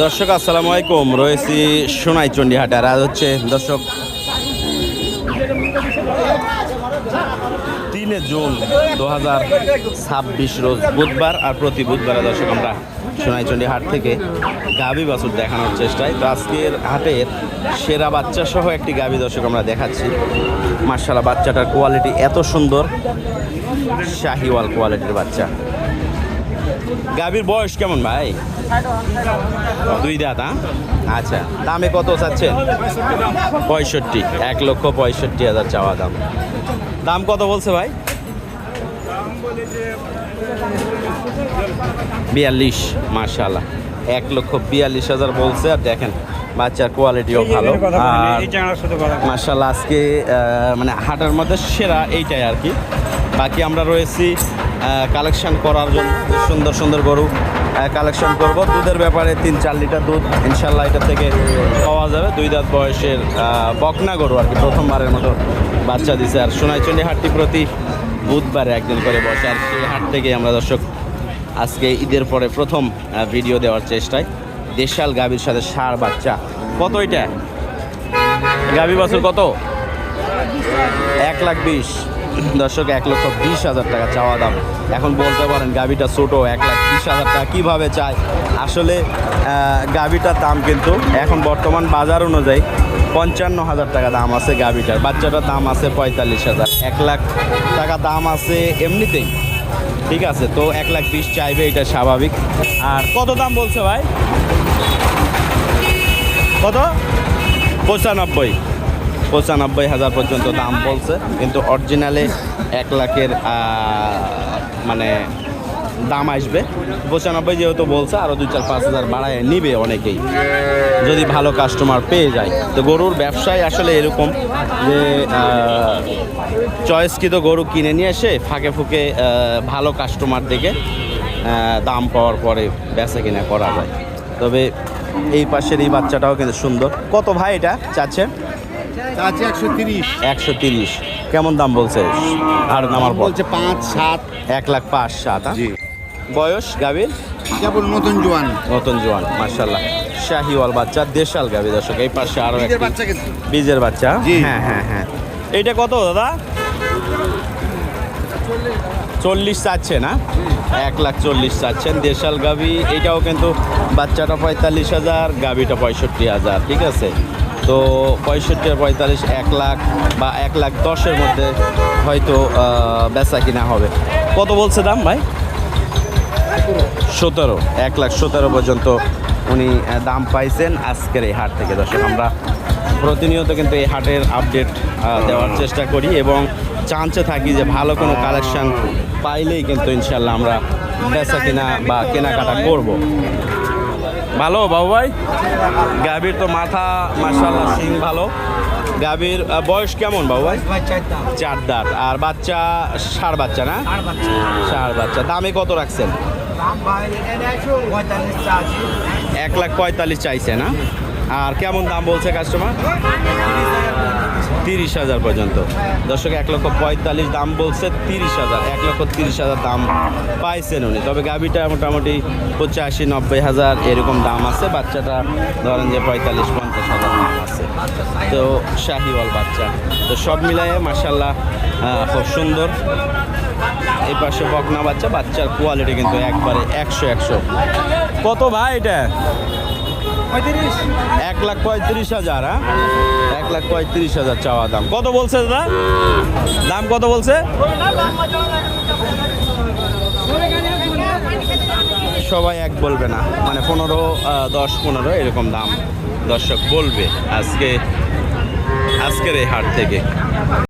দর্শক আসসালামু আলাইকুম। রয়েছি সোনাইচন্ডী হাটে। আর আজ হচ্ছে দর্শক 3 জুন 2026 রোজ বুধবার। আর প্রতি বুধবারে দর্শক আমরা সোনাইচন্ডী হাট থেকে গাভী বাছুর দেখানোর চেষ্টায়। তো আজকের হাটের সেরা বাচ্চা সহ একটি গাভী দর্শক আমরা দেখাচ্ছি। মাশাআল্লাহ, বাচ্চাটার কোয়ালিটি এত সুন্দর, শাহিওয়াল কোয়ালিটির বাচ্চা। গাভীর বয়স কেমন ভাই? 2 দাঁত। আচ্ছা, দামে কত চাচ্ছেন? 65, 1,65,000 চাওয়া দাম। দাম কত বলছে ভাই? 42। মাশাআল্লাহ, 1,42,000 বলছে। আর দেখেন বাচ্চার কোয়ালিটিও ভালো। মাশাআল্লাহ, আজকে মানে হাটের মধ্যে সেরা এইটাই আর কি। বাকি আমরা রয়েছি কালেকশন করার জন্য, সুন্দর সুন্দর গরু কালেকশন করব। দুধের ব্যাপারে 3-4 লিটার দুধ ইনশাল্লাহ এটা থেকে পাওয়া যাবে। 2 দাঁত বয়সের বকনা গরু আর কি, প্রথমবারের মতো বাচ্চা দিছে। আর সোনাইচন্ডী হাটটি প্রতি বুধবারে একদিন করে বসে। আর সেই হাট থেকে আমরা দর্শক আজকে ঈদের পরে প্রথম ভিডিও দেওয়ার চেষ্টায়। দেশাল গাভীর সাথে ষাঁড় বাচ্চা। কত এটা গাভী বাছুর? কত? 1,20,000 দর্শক, 1,20,000 টাকা চাওয়া দাম। এখন বলতে পারেন গাভীটা ছোটো, 1,20,000 টাকা কীভাবে চায়? আসলে গাভীটার দাম কিন্তু এখন বর্তমান বাজার অনুযায়ী 55,000 টাকা দাম আছে গাভীটার। বাচ্চাটার দাম আছে 45,000। 1 লাখ টাকা দাম আছে এমনিতেই, ঠিক আছে। তো 1,20,000 চাইবে, এটা স্বাভাবিক। আর কত দাম বলছে ভাই? কত? 95,000 পর্যন্ত দাম বলছে, কিন্তু অরিজিনালে 1 লাখের মানে দাম আসবে। 95 যেহেতু বলছে, আরও 2-4-5 হাজার বাড়ায় নিবে অনেকেই, যদি ভালো কাস্টমার পেয়ে যায়। তো গরুর ব্যবসায় আসলে এরকম যে চয়েসকৃত গরু কিনে নিয়ে এসে ফাঁকে ফুঁকে ভালো কাস্টমার দেখে দাম পাওয়ার পরে বেচা কিনা করা যায়। তবে এই পাশের এই বাচ্চাটাও কিন্তু সুন্দর। কত ভাই এটা চাচ্ছে? 130। কেমন দাম বলছে? আর আমার বলছে 5-7। 1,05,000। বয়স গাভীর? কেবল নতুন জোয়ান। মাশাআল্লাহ, শাহিওয়াল বাচ্চা, দেশাল গাভী দর্শক। এই পাশে আরো বীজের বাচ্চা। হ্যাঁ। এইটা কত দাদা? 40 চাচ্ছে না? 1,40,000 চাচ্ছেন দেশাল গাভী। এইটাও কিন্তু বাচ্চাটা 45,000, গাভীটা 65,000, ঠিক আছে। তো 65 আর 45, 1 লাখ বা 1,10,000 মধ্যে হয়তো বেচা কিনা হবে। কত বলছে দাম ভাই? 17। 1,17,000 পর্যন্ত উনি দাম পাইছেন আজকের এই হাট থেকে। দর্শক আমরা প্রতিনিয়ত কিন্তু এই হাটের আপডেট দেওয়ার চেষ্টা করি এবং চান্সে থাকি যে ভালো কোনো কালেকশান পাইলেই কিন্তু ইনশাল্লাহ আমরা বেচা কিনা বা কেনাকাটা করব। ভালো বাবু ভাই, গাভীর তো মাথা মাশাআল্লাহ, সিং ভালো। গাভীর বয়স কেমন বাবু ভাই? 4 দাঁত। আর বাচ্চা ষাঁড় বাচ্চা না? ষাঁড় বাচ্চা। দামে কত রাখছেন? 1,45,000 চাইছে না? আর কেমন দাম বলছে কাস্টমার? 30,000 পর্যন্ত। দর্শক 1,45,000 দাম বলছে, 30,000, 1,30,000 দাম পাইছেন উনি। তবে গাভীটা মোটামুটি 85-90,000 এরকম দাম আছে। বাচ্চাটা ধরেন যে 45-50,000 দাম আছে। তো শাহিওয়াল বাচ্চা। তো সব মিলায়ে মাশাআল্লাহ খুব সুন্দর। এই পাশে বকনা বাচ্চা। বাচ্চার কোয়ালিটি কিন্তু একবারে 100। কত ভাই এটা? 1,35,000। 1,35,000 চাওয়া দাম। কত বলছে দাদা? দাম কত বলছে? সবাই এক বলবে না, মানে 15, 10, 15 এরকম দাম দর্শক বলবে আজকের এই হাট থেকে।